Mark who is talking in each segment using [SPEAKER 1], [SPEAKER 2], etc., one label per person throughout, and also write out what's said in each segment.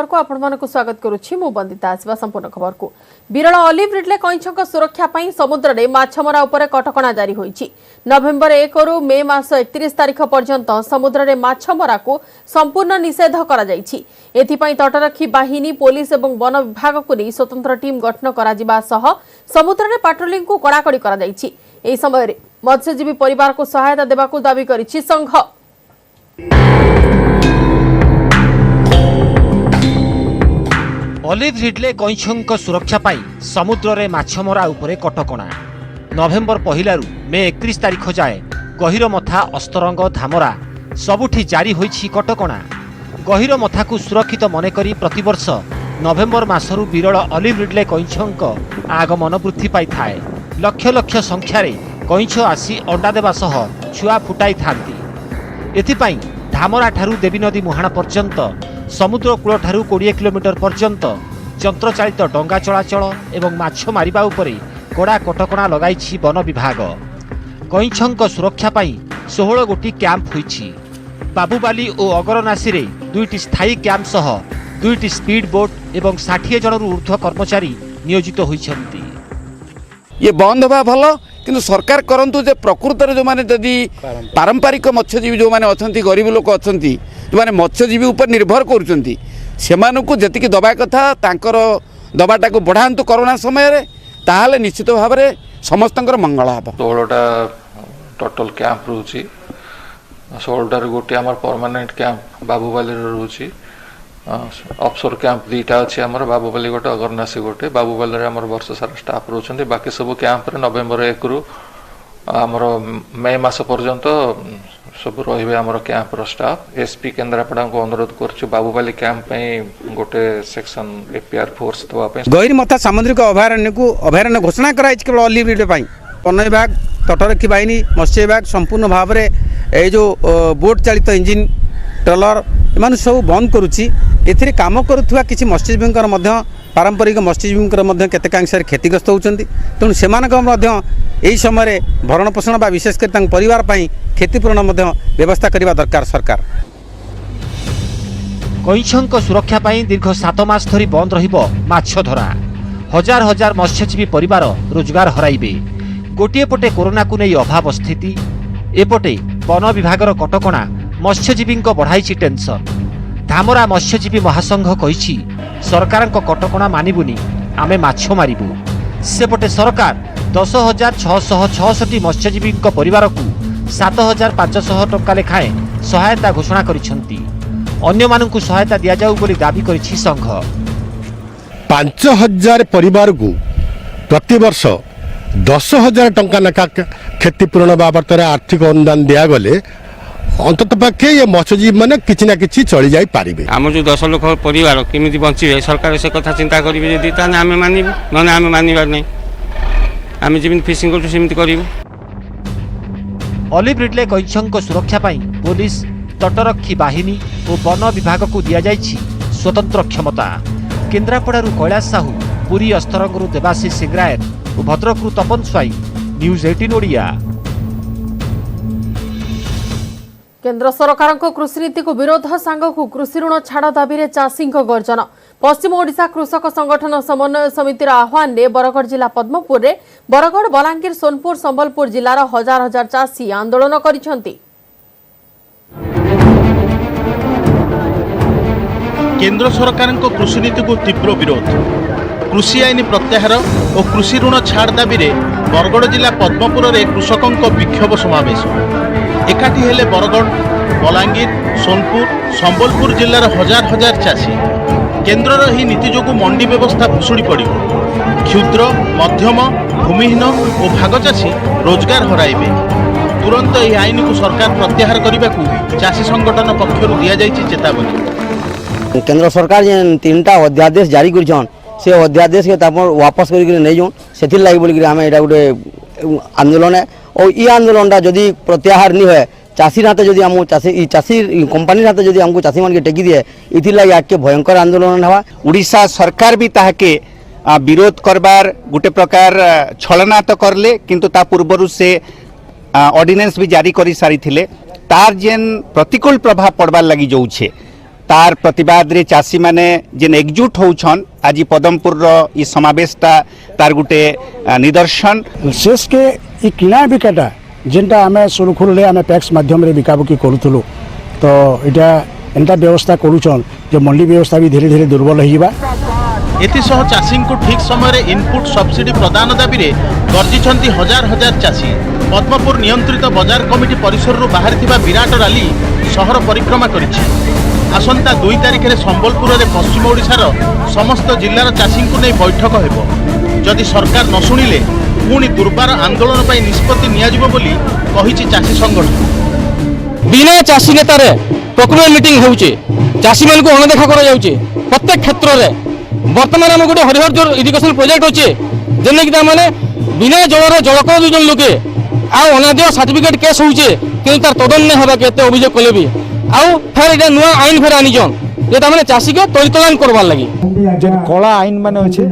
[SPEAKER 1] को आपको स्वागत करुच्ची मु बंदिता आसवा संपूर्ण खबर को विरल ऑलिव रिडले कईछक सुरक्षा पई समुद्र में माछमरा उपर कटकणा जारी होईछि। नवेम्बर 1 रु मे मास 31 तारिख पर्यंत समुद्र में माछमरा को संपूर्ण निषेध करा जाईछि। एथिपई तटरक्षी बाहिनी पुलिस और वन विभाग को नहीं स्वतंत्र टीम गठन करा जिबा सह समुद्र में पाट्रोलिंग को कड़ाकड़ी करा जाईछि। एही समय मत्स्यजीवी परिवार को सहायता देबाकू दाबी करिछि संघ।
[SPEAKER 2] ऑलिव रिडले कईछक सुरक्षा पाई समुद्र में माछमरा उपरे कटकणा नवेम्बर 1 रु मे 31 तारिख जाए गहिर मथा अस्तरंग धामरा सबुठी जारी होईछि कटकणा। गहिर मथा को सुरक्षित मनकरी प्रतिवर्ष नवेम्बर मासरु विरल ऑलिव रिडले कईछक आगमन वृद्धि पाई थाए। लक्ष लक्ष संख्यार कईछ आसी अंडा देवा सह छुआ फुटाई थांती। एथिपाई धामरा ठारू देवी नदी मुहाणा पर्यंत समुद्र कूल ठारू 20 किलोमीटर पर्यंत यंत्रचालित डंगा चलाचल एवं माछ मारिबा उपरे कड़ा कटकणा लगाइछि वन विभाग। कईछक सुरक्षा पाई 16 गोटी कैंप होईछि। बाबूबाली और अगरनासी रे 2टी स्थायी कैंप सह 2टी स्पीड बोट एवं 60 जन ऊर्ध्व कर्मचारी नियोजित होईछन्ति।
[SPEAKER 3] ये बंद होगा भल किंतु सरकार करंतु जे प्रकृत जो माने जदि पारंपरिक मत्स्यजीवी जो माने अछंती गरीब लोक अछंती जो माने मत्स्यजीवी ऊपर निर्भर करूचंती सेमानकु जतिकि दबा कथा तांकर दबाटा को बढ़ांतु कोरोना समय रे ताहाले निश्चित भाव रे समस्तंकर मंगल हबो।
[SPEAKER 4] 16टा टोटल कैंप रहउची 16टा गोटे हमर परमानेंट कैंप बाबूबाली रहउची। ऑफशोर कैंप 2टा अच्छे आमर बाबूबाली गोटे अगरनासी गोटे बाबूबाली आमर वर्ष सारा स्टाफ रोचंती। बाकी सब कैंप रे नवेम्बर 1 रु आमर मे मास पर्यंत सब रहिबे आमर कैंप रो स्टाफ। एसपी केन्द्रापड़ा को अनुरोध करछु बाबूबाली कैंप पे गोटे सेक्शन एपीआर फोर्स दवा पे।
[SPEAKER 5] गहिर मथा सामुद्रिक अभयारण्य को अभयारण्य घोषणा कराई केवल ऑलिव रिड पाई वन विभाग तटरक्षी बाहिनी मत्स्य विभाग संपूर्ण भाव में ये जो बोट चालित इंजिन ट्रलर एमान सब बंद करुच्ची। एथिरे काम करुवा किसी मत्स्यजीवी पारंपरिक मत्स्यजीवी केतेकांश क्षतिग्रस्त होती। तेणु से यही समय भरण पोषण बा विशेषकर परिवार क्षतिपूरण व्यवस्था करने दरकार सरकार।
[SPEAKER 2] कईछक सुरक्षा पाई दीर्घ 7 मास धरी बंद रहिबो माछ धरा। हजार हजार मत्स्यजीवी परिवार रोजगार हराइबे। गोटे पटे कोरोना को नहीं अभाव स्थिति एपटे वन विभागर कटकणा मत्स्यजीवी बढ़ाई टेंशन। धामरा मत्स्यजीवी महासंघ कहिछि सरकार कटकणा मानिबुनी आमे माछ मारिबु। सेपटे सरकार 10,666 मत्स्यजीवी परिवार को 7,500 टंका लेखाएं सहायता घोषणा करिसेंती। अन्य मानकु सहायता दिया जाउ बोली दाबी करिछि संघ।
[SPEAKER 6] 5,000 परिवार को प्रतिवर्ष 10,000 टंका लेखा क्षतिपूरण बाबद आर्थिक अनुदान दिया गले अंतत पक्षे ये मत्स्यजीवी मैंने किसी ना किसी चली जाई पारिबे।
[SPEAKER 7] आम जो 10 लाख परिवार केमिति बंचिबे सरकार से कथा चिंता करिबे जदि ताने आमे मानिबु नने आमे मानिबार नै। आमे जेमिति फिशिंग करछु सेमिति करिबु।
[SPEAKER 2] ऑलिव रिडले कईछक सुरक्षा पाई पुलिस तटरक्षी बाहिनी और वन विभाग को दिया जाइछि स्वतंत्र क्षमता। केन्द्रापड़ारू कैलाश साहू, पुरी अस्तरंगरू देवाशीष सिंगरायन और भद्रकरू तपन स्वाई, न्यूज 18 ओडिया।
[SPEAKER 1] केंद्र सरकार कृषि नीति को विरोध सांगकु कृषि ऋण छाड़ दाबी चाषी गर्जन। पश्चिम ओडिशा कृषक संगठन समन्वय समितिर आह्वान ने बरगढ़ जिला पद्मपुर रे बरगढ़, बलांगीर, सोनपुर, संबलपुर जिलार हजार हजार चाषी आंदोलन करिसेंती।
[SPEAKER 8] केंद्र सरकार कृषि नीति को तीव्र विरोध। कृषि आईन प्रत्याहार और कृषि ऋण छाड़ दाबी बरगढ़ जिला पद्मपुर रे कृषकों विक्षोभ समावेश। एकाठी हेले बरगढ़, बलांगीर, सोनपुर, संबलपुर जिलार हजार हजार चाषी। केन्द्रर ही नीति जो मंडी व्यवस्था भुशुड़ी पड़ क्षुद्र, मध्यम, भूमिहीन और भागचाषी रोजगार हराइबे। तुरंत यह आईन को सरकार प्रत्याहार करने को चाषी संगठन पक्षर दि जाइए चेतावनी।
[SPEAKER 9] केंद्र सरकार जेन 3टा अध्यादेश जारी कर से अध्यादेश के वापस कर नहीं जाऊँ से लगे बोलिक आम यहाँ गोटे आंदोलन है। और ये आंदोलन जदि प्रत्याहार नहीं हुए चाषी हाथ जदि आम चाषी कंपानी हाथ जदि आमको चाषी मान के टेकी दिए इथिर आगे भयंकर आंदोलन हवा।
[SPEAKER 10] उड़ीसा सरकार भी ताके विरोध करबार गोटे प्रकार छलना तो करले किंतु ता पूर्वर से ऑर्डिनेंस भी जारी कर सारी तार जेन प्रतिकूल प्रभाव पड़बार लगी जाऊे तार प्रतिवाद रे चाषी माने जेन एकजुट होउछन आज पदमपुर रो ई समावेशटा तार गुटे निदर्शन
[SPEAKER 11] विशेष के ई किना बिकाटा जेनटा आमे सुरखुल आमे टैक्स माध्यम रे बिकाबुकी करूथुलु तो इटा एंता व्यवस्था करूछन जे मंडी व्यवस्था भी धीरे धीरे दुर्बल होइबा।
[SPEAKER 8] एथिसह चाषी को ठीक समय इनपुट सब्सिडी प्रदान दाबी गर्जिंट हजार हजार चाषी। पद्मपुर नियंत्रित बजार कमिटी परिसर बाहर विराट रैली सहर परिक्रमा करिछि। आसंता 2 तारिख में संबलपुर में पश्चिम ओडिशार समस्त जिलार चाषी को नहीं बैठक हेबो। जदि सरकार न शुणिले पुणी दुर्बार आंदोलन पर निष्पत्ति नियाजिबो बोली कहिछि चाषी संगठन।
[SPEAKER 12] बिना चाषी नेतार प्रोक्योरमेंट मीटिंग होउचे, चाषी मान को अणदेखा करा जाउचे प्रत्येक क्षेत्र में। बर्तमान आम गोटे हरिहर जोर इरिगेशन प्रोजेक्ट अच्छे जेने कि माने बिना जलर जलकर दुजन लोके आउ अनाद्य सर्टिफिकेट केस होउचे कि तार तदन नहीं हबा केते अभियोग कले भी आउ फेर एटा नुआ आईन फेर आनिजन जे माने चाषी के तरितलान करबार लागि
[SPEAKER 11] जे कला आईन माने अछि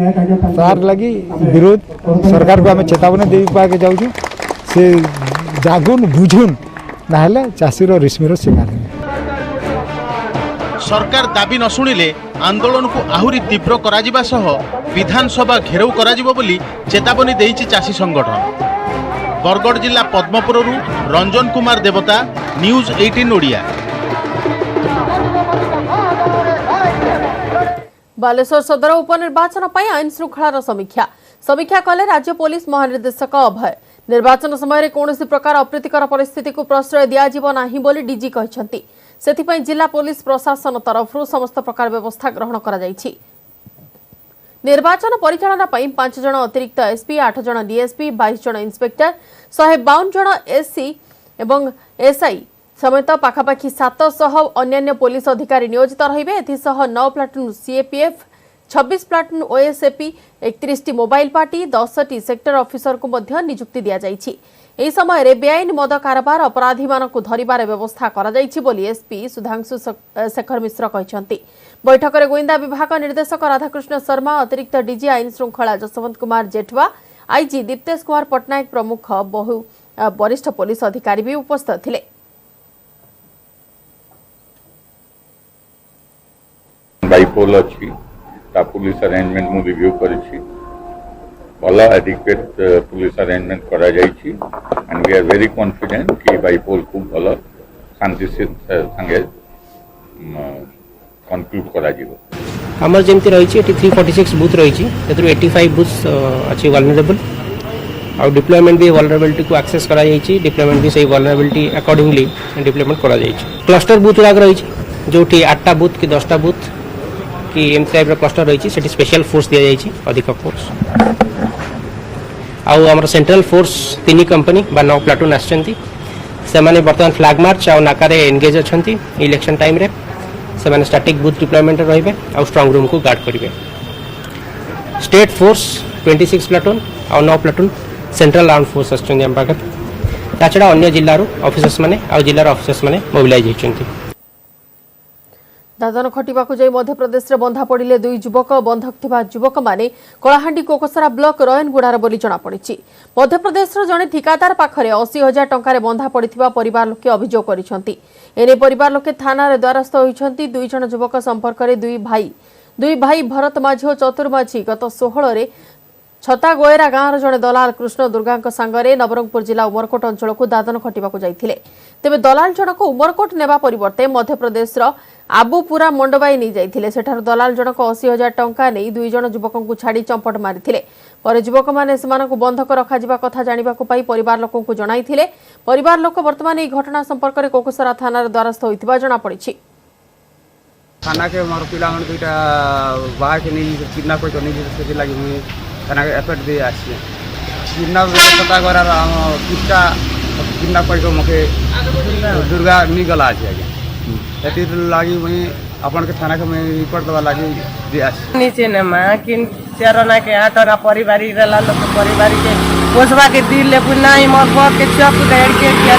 [SPEAKER 11] तार लागि विरोध सरकार को हम चेतावनी दे पाके जाउछु से जागुन बुझुन नाहले चाषी रो रिस्मीर शिकार।
[SPEAKER 8] सरकार दाबी न शुणिले आंदोलन को आहुरी तीव्र कराजिबा सह विधानसभा घेराव कराजिबो बोली चेतावनी देइछि चाषी संगठन। बरगढ़ जिला पद्मपुर रंजन कुमार देवता, न्यूज 18 ओडिया।
[SPEAKER 1] बालेश्वर सदर उपनिर्वाचन पर आईन श्रृंखलार समीक्षा कले राज्य पुलिस महानिर्देशक अभय। निर्वाचन समय कौन प्रकार अप्रीतिकर परिस्थिति को प्रश्रय दिज्व ना बोली डीजी कहते से जिला पुलिस प्रशासन तरफ समस्त प्रकार व्यवस्था ग्रहण करा जायछि। निर्वाचन परिचालना 5 जन अतिरिक्त एसपी, 8 जन डीएसपी, 22 जन इन्स्पेक्टर, 152 जन एससी एवं एसआई समेत पाखापाखि 700 अन्य पुलिस अधिकारी नियोजित रहिबे। एथिसह 9 platoon CAPF, 26 platoon OSAP, 31 T mobile party, 10 T sector officer को मध्य नियुक्ति दिया जायछि। एही समय रे बेआईन मद कारबार अपराधी मानकु धरिबार व्यवस्था करा जायछि बोली एसपी सुधांशु शेखर मिश्र कहछन्ति। बैठक में गोइंदा विभाग निर्देशक राधाकृष्ण शर्मा, अतिरिक्त डीजी आईन श्रृंखला जसवंत कुमार जेठवा, आईजी दीप्तेश कुमार पटनायक प्रमुख बहु वरिष्ठ पुलिस अधिकारी भी उपस्थित थिले।
[SPEAKER 13] बाइपोल अच्छी पुलिस अरेंजमेंट मु रिव्यू करिछि भला एडिक्वेट पुलिस अरेंजमेंट करा जाइछि and we are very confident कि बाइपोल खूब भला शांति से संगे कंक्लूड करा जिवो।
[SPEAKER 12] हमर जेमति रही छी 346 बूथ रही छी तेतु 85 बूथ अछि वल्नरेबल और डिप्लॉयमेंट भी वल्नरेबिलिटी को एक्सेस करा जाई छी। डिप्लॉयमेंट भी सही वल्नरेबिलिटी अकॉर्डिंगली डिप्लॉयमेंट करा जाई छी। क्लस्टर बूथ लाग रही छी जोठी 8टा बूथ कि 10टा बूथ कि एम टाइप क्लस्टर रही छी सेठी स्पेशल फोर्स दिया जाई छी अधिक फोर्स आउ हमर सेंट्रल फोर्स 3 कंपनी बा 9 प्लाटून आछंती से माने वर्तमान फ्लैग मार्च आ नाका रे एंगेज अछंती इलेक्शन टाइम रे से माने स्टैटिक बूथ डिप्लॉयमेंट रहिबे आ स्ट्रांग रूम को गार्ड करिवे। स्टेट फोर्स 26 प्लाटून आ 9 प्लाटून सेंट्रल आर्म फोर्स अछंती हम पाकर ताछडा अन्य जिल्लारो ऑफिसर्स माने आ जिल्लार ऑफिसर्स माने मोबिलाइज होछंती।
[SPEAKER 1] दादन खटिबाकू जाई मध्य प्रदेश रे बंधा पड़िले 2 युवक। बंधक थिबा युवक माने कलाहांडी कोकसरा ब्लॉक रयनगुड़ार बोली जना पड़िछि। मध्य प्रदेश रो जने ठिकादार पाखरे 80,000 टंका रे बंधा पड़िथिबा परिवार लोके अभियोग करिसंती। एने परिवार लोके थाना रे द्वारस्थ होइछंती। 2 जन युवक संपर्क रे 2 भाई भरत माझी और चतुर माझी गत 16 रे छता गोयरा गाँव जड़े दलाल कृष्ण दुर्गा सांगरे नवरंगपुर जिला उमरकोट अंचल को दादन खटिबाकू जाइथिले। तेबे दलाल जनक उमरकोट नेबा परिवर्ते मध्य प्रदेश आबुपुरा मंडबाई नहीं जाइथिले। सेठार दलाल जनक 80,000 टंका नहीं 2 जन युवकों छाड़ी चंपट मारिथिले। पर युवक माने सेमानकु बंधक रखा जिबा कथा जानिबाकू पाई परिवार लोकों को जणाइथिले। परिवार लोक वर्तमान एही घटना संपर्क रे कोकसरा थाना रे द्वारस्थ होइतिबा जणा पड़िछि।
[SPEAKER 5] थाना के मोर पिला मन दुइटा बाहर के नहीं किडनैप को नहीं से लागि मुई थाना के एफआईआर दे आसी किडनैप पता करा किस्ता किडनैप को मके दुर्गा नी गला आसी आगे एति लागि मुई अपन के थाना के मैं रिपोर्ट दवा लागि दे आसी
[SPEAKER 14] नीचे न मा किन चरना के आटरा परिवारी रला लोक परिवारी के पोसवा के दिल ले पुनाई मोर बक के चप डेढ़ के किया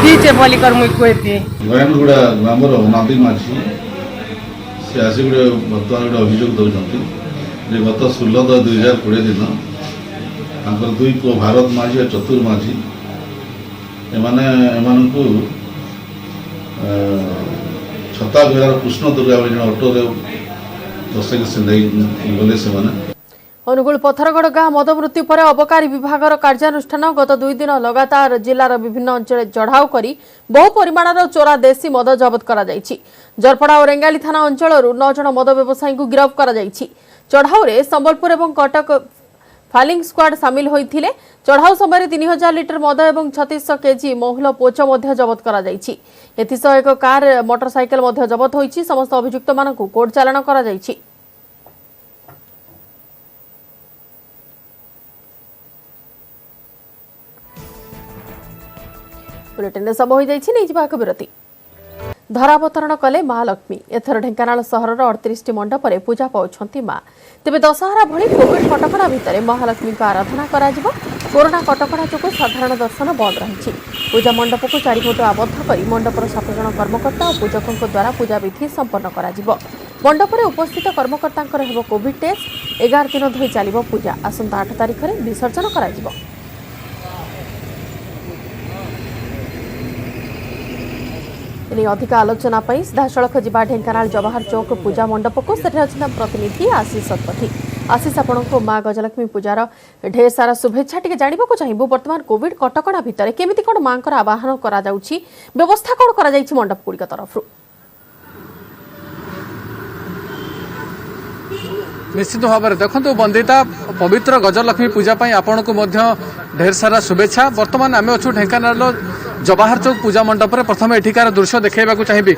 [SPEAKER 14] दीचे बोली कर मुई कोइती
[SPEAKER 13] गोयनगुड़ा ग्रामर नादी माछी से आसी गुडे बर्तमान गुडे अभियोग दउछंती जे गत 16/2020 दिन तांकर 2 पुओ भारत माझी और चतुर माझी एमानकु
[SPEAKER 15] छता बेलार कृष्ण दुर्गा जन अटोरे बसैक से नहीं गले से
[SPEAKER 1] अनुगुल पथरगढ़ गाँ मद मृत्यु पर अबकारी विभागर कार्यानुष्ठान गत 2 दिन लगातार जिलार विभिन्न अंचल चढ़ाऊ करी बहु परिमाणर चोरा देशी मद जबत करा जायछि। जरपड़ा और रेंगाली थाना अंचल 9 जन मद व्यवसायी को गिरफ्त करा जायछि। चढ़ाऊ रे संबलपुर एवं कटक फालिंग स्क्वाड सामिल होइथिले। चढ़ाऊ समय 3000 लिटर मद एवं 3600 केजी महुल पोच मध्य जबत करा जायछि। एथिसह एक कार मोटरसाइकेल मध्य जबत होइछि। समस्त अभियुक्त मानकु कोर्ट चालान करा जायछि। बुलेटिन समय हो जाइछि नै जिबाक विरति। धरावतरण कले महालक्ष्मी एथर ढेंकानाल सहर 38 मंडपरे पूजा पाउछंती मां। तेबे दशहरा भली कोविड कटकणा भितरे महालक्ष्मी को आराधना करा जिवो। कोरोना कटकणा जोगु साधारण दर्शन बंद रहिछि। पूजा मंडप को चारिपट आबद्ध करी मंडपर 7 जन कर्मकर्ता और पूजकों द्वारा पूजा विधि संपन्न करा जिवो। मंडपरे उपस्थित कर्मकर्तांकर हेबो कोविड टेस्ट। 11 दिन धरि चलिबो पूजा। आसंता 8 तारिख रे विसर्जन करा जिवो। अधिक आलोचना सीधासख जा ढेंकानाल जवाहर चौक पूजा मंडप को प्रतिनिधि आशीष शतपथी। आशीष आपण को माँ गजलक्ष्मी पूजार ढेर सारा शुभेच्छा टे जानवा चाहबू। बर्तमान कोविड कटकणा भितर केमिति कोन माँ आवाहन करा जाउछि, व्यवस्था कोन करा जाइछि मंडप गुड़िक तरफ?
[SPEAKER 16] निश्चित भाव में देखो बंदिता पवित्र गजलक्ष्मी पूजा आपण को ढेर सारा शुभेच्छा। बर्तमान आम अच्छु ढेंकानाल जवाहर चौक पूजा मंडप में प्रथम एठिकार दृश्य देखा चाहिए।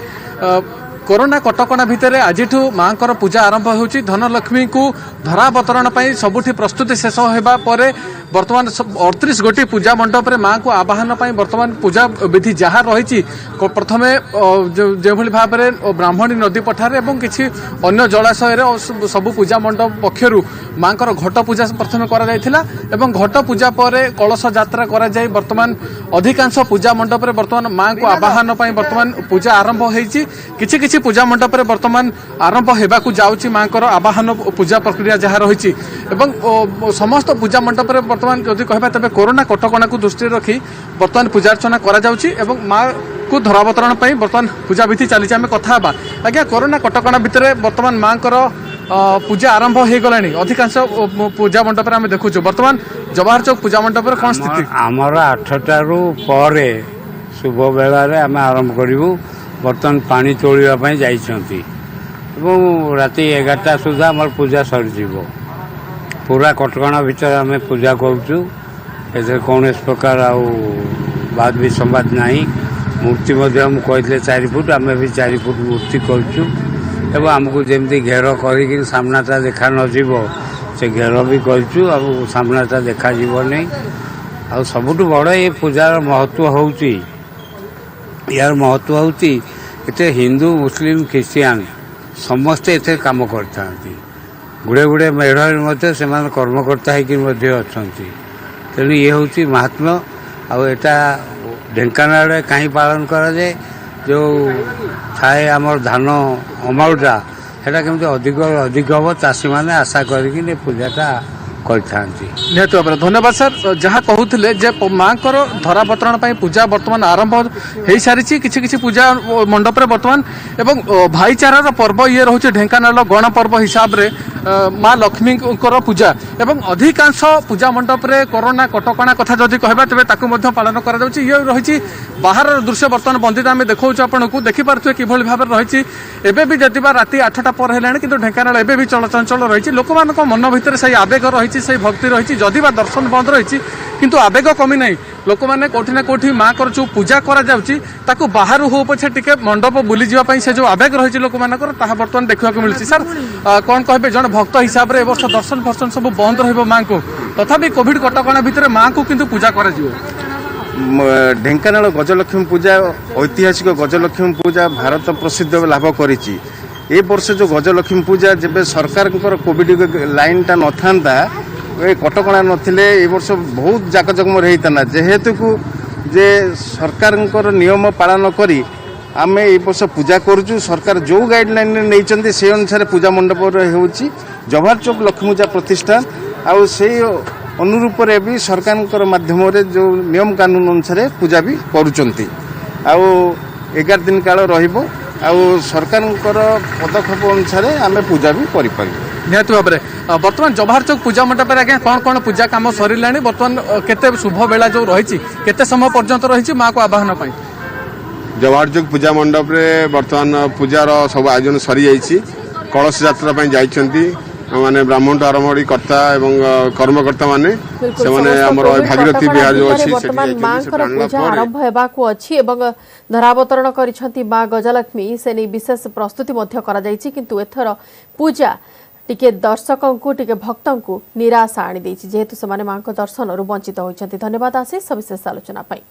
[SPEAKER 16] कोरोना कटकणा भितर आज माँ पूजा आरंभ होची। धनलक्ष्मी को धरावतरण सबुठी प्रस्तुति शेष होगा पर बर्तमान 38 गोटी पूजा मंडप में माँ को आवाहन बर्तमान पूजा विधि जहाँ रही प्रथम जो भाव में ब्राह्मणी नदी पठार और किसी अन्य जलाशय सबू पूजा मंडप पक्षर माँ घट पूजा प्रथम कर घट पूजा पर कलश यात्रा कर बर्तमान अधिकांश पूजा मंडप में बर्तमान माँ को आवाहन बर्तमान पूजा आरंभ होती। किसी पूजा मंडप में बर्तमान आरंभ होगा जाऊँगी माँ आवाहन पूजा प्रक्रिया जहाँ रही समस्त पूजा मंडप में बर्तमान जदि कहबा तबे कोरोना कटकणा को दृष्टि रखी बर्तमान पूजा अर्चना करा जाउछि एवं माँ को धरावतरण बर्तमान पूजा विधि चली आम कथा आज्ञा। कोरोना कटकणा भितर बर्तमान माँ पूजा आरंभ हो गलानी अधिकांश पूजा मंडप आम देखु बर्तमान जवाहर चौक पूजा मंडप कौन स्थिति?
[SPEAKER 17] आमर 8टारू पर शुभ बेलार आम आरंभ करूँ। बर्तमान पानी तोड़ापी जाइछंती एवं राति 11टा सुधा आम पूजा सरी पूरा कटकणा भितर आम पूजा करूँ। कौन प्रकार आद विसंवाद नहीं। मूर्ति कहते 4 फुट आम भी 4 फुट मूर्ति करूँ एवं आमको जमी घेर कर सामनाटा देखा नजीब से घेर भी करूँ सामनाटा देखा नहीं। आ सबुठ बड़ ये पूजार महत्व होउची यार महत्व होती इतने हिंदू मुस्लिम ख्रिस्टियान समस्ते इतने काम करता गुड़े गुड़े मेढ़ से कर्मकर्ता अच्छा तेणु ये हूँ महात्मा आटा ढेंकानाल कहीं पालन कराए जो थाए आमर धान अमाउटा सेटा केमती अधिक अधिक हम चाषी मैंने आशा कर पूजाटा
[SPEAKER 16] निहत भाव धन्यवाद सर। जहाँ कहते जे माँ धरावतरण पूजा बर्तमान आरंभ हो सारी किसी पूजा मंडप बर्तमान एवं भाईचारार पर्व ये रोचे ढेंकानाल गण पर्व हिसाब से माँ लक्ष्मी पूजा एवं अधिकांश पूजा मंडप में कोरोना कटकणा कथा जदि कहबा तेज ताकू पालन कर रही बाहर दृश्य बर्तमान बंदिता आम देखा आपन को देखिपे कि भाव रही एवं भी जदि राति 8टा पर है कि ढेंकानाल एवं भी चलचंचल रही लोक मन भर से आवेग रही से भक्ति रही जदि दर्शन बंद रही किंतु आवेग कमी ना लोक मैंने कौटी ना कौटी माँ जो पूजा करा बाहर हो पछे टिके मंडप बुली जावाई से जो आवेग रही लोक मानकर बर्तमान देखा मिलूँ। सर कौन कहे जन भक्त हिसाब से वर्ष दर्शन फर्शन सब बंद रही माँ को तथापि कोविड कटकणा भितर माँ को किंतु पूजा कर
[SPEAKER 18] ढेंकानाल गजलक्ष्मी पूजा ऐतिहासिक गजलक्ष्मी पूजा भारत प्रसिद्ध लाभ करिछि। ए वर्ष जो गजलक्ष्मी पूजा जब सरकार कोविड लाइन टा न था कटकणा नथिले ए वर्ष बहुत जाकजकम रहीता जेहेतु को जे सरकार नियम पालन करी आम ए वर्ष पूजा करुचु। सरकार जो गाइडलाइन नहीं से अनुसार पूजा मंडप होची जवाहर चौक लक्ष्मी पूजा प्रतिष्ठान आउ से अनुरूप भी सरकार माध्यम जो नियम कानून अनुसार पूजा भी करुचंती। आउ 11 दिन काल रहिबो ଆଉ ସରକାରଙ୍କର ପଦକ୍ଷେପ ଅନୁସାରେ ଆମେ ପୂଜା ବି କରିପାରିବୁ।
[SPEAKER 16] निहाती भाव में बर्तमान जवाहर चौक पूजा मंडप आज्ञा कौन कौन पूजा कम सर बर्तमान केते शुभ बेला जो रही केते समय पर्यंत रही माँ को आवाहन पाई
[SPEAKER 19] जवाहर चौक पूजा मंडप रे वर्तमान पूजार सब आयोजन सरी जाइए कलश यात्रा जाइछंती माने ब्राह्मण आरंभ कर्ता एवं कर्मकर्ता माने से माने हमर भागीरथी बिहार जो अछि
[SPEAKER 1] वर्तमान मांकर पूजा आरंभ हेबाकू अछि एवं धरावतरण करिसंती मां गजलक्ष्मी से नै विशेष प्रस्तुति मध्य करा जाइछि किंतु एथर पूजा टिके दर्शकों को टिके भक्तों को निराशा आनी देछि जेहेतु से मां को दर्शन रु वंचित होइछंती। धन्यवाद आशीष सविशेष आलोचना पाई।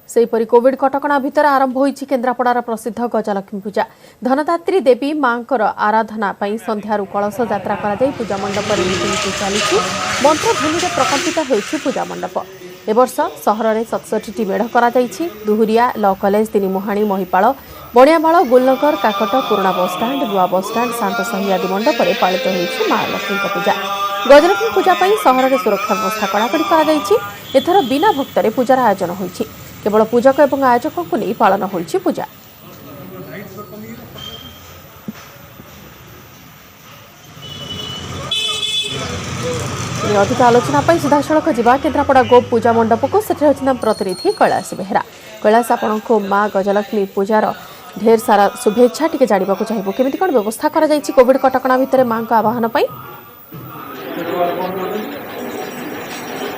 [SPEAKER 1] सेहीपरि कोविड कटकणा भितर आरंभ होइछि केन्द्रापड़ार प्रसिद्ध गजलक्ष्मी पूजा। धनदात्री देवी मांकर आराधना पाई संध्यारू कलश यात्रा करा जाई पूजा मंडप रे नीति चलिछि मंत्रध्वनि प्रकम्पित होइछि पूजा मंडप। ए वर्ष सहर में 67टी मेढ़ करा जाइछि। दुहुरिया लॉ कॉलेज तिनिमुहाणी महिपाल बणियामाल गुलनगर काकट पुराणा बसस्टाण्ड नुआ बसस्टाण्ड शांतसाही आदि मंडप में पालित होइछि मां लक्ष्मी पूजा। गजलक्ष्मी पूजा पाई सहर में सुरक्षा व्यवस्था कड़ाकड़ी करा जाइछि। एथर बिना भक्तरे पूजार आयोजन होइछि केवल पूजक एवं आयोजकों को नहीं पालन होइछि पूजा। अधिक आलोचना पाई सीधासलख जिबा केन्द्रापड़ा गोप पूजा मंडप को सेठी होछि प्रतिनिधि कैलाश बेहेरा। कैलाश आपण को मां गजलक्ष्मी पूजार ढेर सारा शुभेच्छा टिके जानिबा को चाहिबो केमिति कोन व्यवस्था करा जाइछि कोविड कटकणा भितर मां को आवाहन पाई।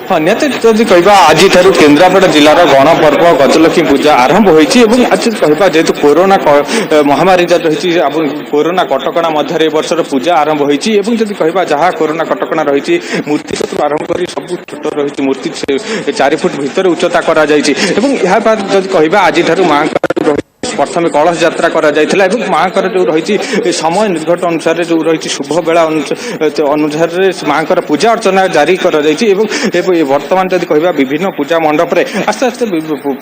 [SPEAKER 20] हाँ निहत जदि कहवा आज केन्द्रापड़ा जिलार गणपर्व गजलक्ष्मी पूजा आरंभ होइछि एवं आज कहवा जेहेतु कोरोना महामारी रही कोरोना कटकणा मध्य वर्षर पूजा आरंभ होइछि एवं जदि कहवा जहाँ कोरोना कटकणा रही मूर्ति आरंभ कर सब छोट रही मूर्ति 4 फुट भीतर उच्चता करा जाइछि एवं यह बाद जदि कहवा आज माँ प्रथम कलश यात्रा करा जायथिला एवं मांकर जो रही समय निर्घट अनुसार जो रही शुभ बेला अनुसार मांकर पूजा अर्चना जारी करा जायछि एवं वर्तमान जदि कहबा विभिन्न पूजा मंडप रे आस्ते आस्ते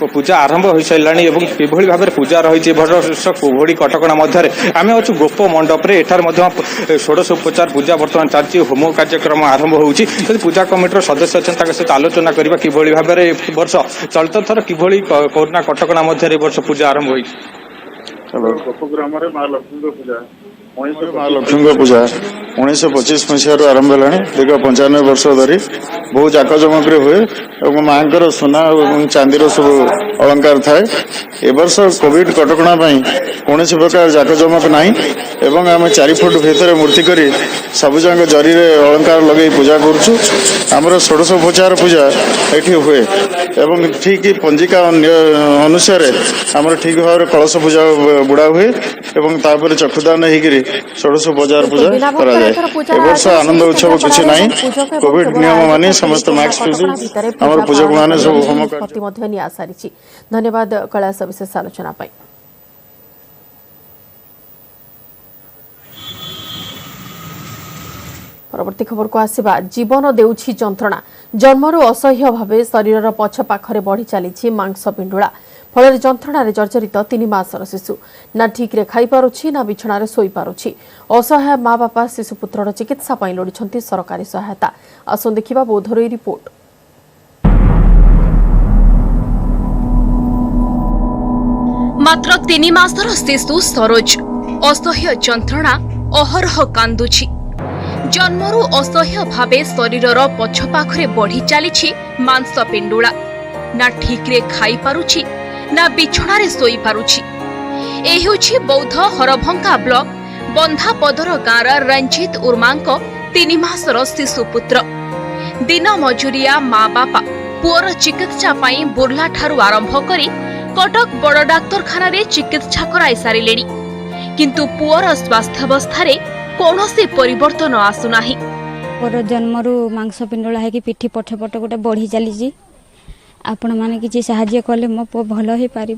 [SPEAKER 20] पूजा आरंभ हो साराणी एवं किभଳି भाव पूजा रही वर्ष कोविड कटकणा मध्य आम अच्छु गोप मंडप रे एठार मध्य षोडश उपचार पूजा वर्तमान चलती होम कार्यक्रम आरंभ होउछि पूजा कमिटर सदस्य अच्छा सहित आलोचना करबा किभଳି भाव वर्ष चलित थर किभଳି कोरोना कटकणा मध्य वर्ष पूजा आरंभ होइछि।
[SPEAKER 21] माँ लक्ष्मी पूजा 1925 मसीह आरंभ है दीर्घ 95 वर्ष धरी बहु जाकजमक हुए और माँ सुना और चांदीर सब अलंकार थाए ए वर्ष कोविड कटकणा कौन प्रकार जाकजमक ना एवं आम 4 फुट भितर मूर्ति करी सबुजाक जरी अलंकार लगे पूजा करुचु आमर षोडशोपचार पूजा ये हुए एवं ठीक पंजिका अनुसार आमर ठीक भाव कलश पूजा बुड़ा हुए एवं तापर चक्षुदान होकर षोडशोपचार पूजा करा जाए। वर्ष आनंद उत्सव किसी ना कोविड नियम मानी समस्त मास्क पिंधि आम पूजक मैंने सब होम
[SPEAKER 1] सारी। धन्यवाद कैलाश विशेष आलोचना पाई। परवर्ती खबर को आसिबा जीवन देउछि जंत्रणा जन्मरू असह्य भावे शरीर पछ पाखरे बढ़ी चली मांस पिंडुला फल जंत्रणा जर्जरित 3 मासर शिशु ना ठीक रे खाई पारुछि ना बिछणारे सोई पारुछि असहाय माँ बापा शिशुपुत्रर चिकित्सा पाई लोड़िछंती सरकारी सहायता। आसुन देखिबा बौद्धर रिपोर्ट।
[SPEAKER 22] मात्र 3 मासर शिशु सरोज असह्य जंत्रणा अहरह कांदुछि जन्मरू असह्य भावे शरीरर पछपाखरे बढ़ी चली मांस पिंडुला ना ठीक रे खाई पारुछि ना बिछणारे सोई पारुछि। ए हेउछि बौद्ध हरभंका ब्लॉक बंधापदर गाँर रंजित उर्मांक 3 मासर शिशुपुत्र दिन मजुरिया माँ बापा पुअर चिकित्सा पाई बुर्ला ठारू आरंभ करी कटक बड़ डाक्तरखाना रे चिकित्सा कराई सारिलेनी किंतु पुअर स्वास्थ्यावस्था कौनसी परिवर्तन आसुनाही।
[SPEAKER 23] मोर जन्मरू मांस पिंडला है कि पिठी पठ पट गोटे बढ़ी चली आपण मैंने किसी साहाय्य कले मो पु भल हो पार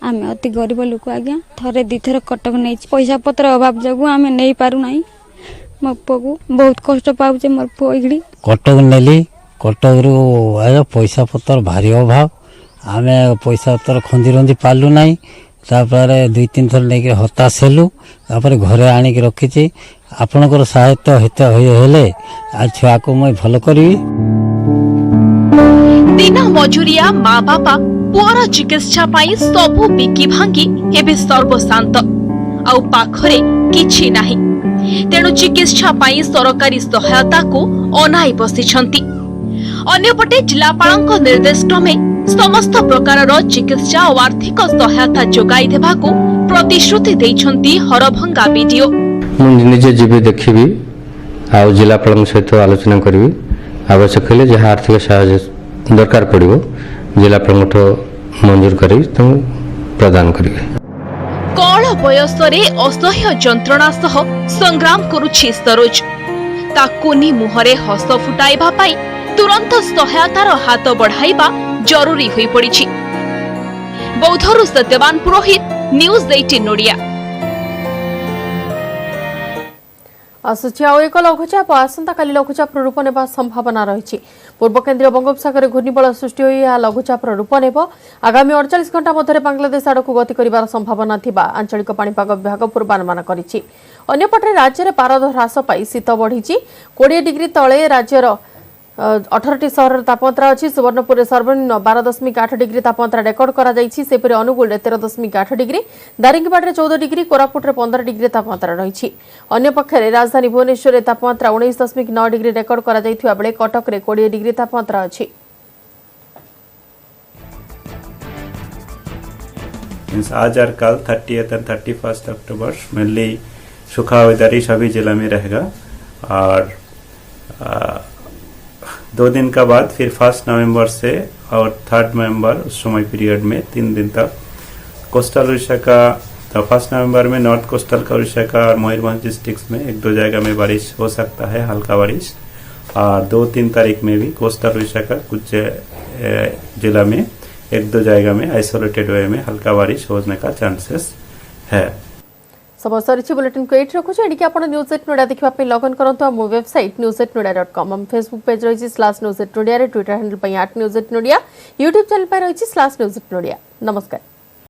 [SPEAKER 23] आम अति गरीब लोक आज्ञा थरे दिथर कटक नहीं पैसा पत्र अभाव जगू आम नहीं पारूना मो पु को बहुत कष्ट पाऊे मोर पु इगड़ी
[SPEAKER 24] कटक नेली कटक रु आयो पैसा पत्र भारी अभाव आम पैसा पत्र खंदी रंदी पालु ना तापर 2-3 थर लेकिन हताश हेलु तापर घरे आनिक रखी आपणकर सहायता हेले आज छुआ को मुई भल करी।
[SPEAKER 22] दिन मजुरिया माँ बापा पुअर चिकित्सा पाई सबु बिकी भांगी एबे सर्वशांत आउ पाखरे किछि नाही तेणु चिकित्सा पाई सरकारी सहायता को अनाई बसिछंती। अन्यपटे जिलापालଙ୍କ निर्देश क्रमे समस्त प्रकारर चिकित्सा और आर्थिक सहायता जोगाई देबाकू प्रतिश्रुति दैछंती हरभंगा बीडीओ।
[SPEAKER 3] निजे जीवी देखिबी आ जिलापाल सहित आलोचना करी आवश्यक हेले जहाँ आर्थिक सहायता दरकार पड़ो जिलापाल मंजूर कर प्रदान करेंगे।
[SPEAKER 22] कल बयसरे असह्य जंत्रणा सह संग्राम करुछि सरोज ताकुनी मुहरे हस फुटाइबा पाई तुरंत सहायतार हाथ बढ़ाइबा जरूरी होई पड़िछि। बौद्धरु सत्यवान पुरोहित न्यूज 18 ओडिया।
[SPEAKER 1] आसुची आउ एक लघुचाप आसंता काली लघुचाप रूप नेबा संभावना रही। पूर्व केन्द्रीय बंगोपसागर घूर्णिबल सृष्टि होई यह लघुचाप रूप नेब आगामी 48 घंटा मध्य बांग्लादेश आड़क गति कर संभावना थिबा आंचलिक पाणीपाग विभाग पूर्वानुमान करिछि। अन्यपटे राज्य में पारद ह्रास पाई शीत बढ़ी 20 डिग्री तले राज्यर 18टी सहर तापमात्रा अच्छी। सुवर्णपुर में सर्वनिम्न 12.8 डिग्री तापमात्रा रेकर्ड करा जायछि। सेपरि Angul 13.8 degree, Daringbadi 14 degree, Koraput 15 degree तापमात्रा रही। अन्य पक्षरे राजधानी भुवनेश्वर में तापमात्रा 19.9 डिग्री रेकर्ड करा जायथिबा बेले कटक में 20 डिग्री तापमात्रा अच्छी।
[SPEAKER 4] आज और कल 30th and 31st October mainly सूखा वेदर ही सभी जिला में रहेगा और 2 दिन का बाद फिर 1 नवंबर से और 3 नवंबर उस समय पीरियड में 3 दिन तक कोस्टल उड़ीसा का 1 नवंबर में नॉर्थ कोस्टल का उड़ीसा का और मयूरभंज डिस्ट्रिक्ट्स में 1-2 जगह में बारिश हो सकता है, हल्का बारिश। और 2-3 तारीख में भी कोस्टल उड़ीसा का कुछ जिला में 1-2 जगह में आइसोलेटेड वे में हल्का बारिश होने का चांसेस है।
[SPEAKER 1] समस्त बुलेटिन को एट रखुचे एडिके आपण न्यूज 18 ओडिया देखिबा पे लॉग इन करंतु हम वेबसाइट newsatnodia.com हम फेसबुक पेज रही /newsatnodia रे ट्विटर हैंडल पे @newsatnodia यूट्यूब चैनल पे रही /newsatnodia। नमस्कार।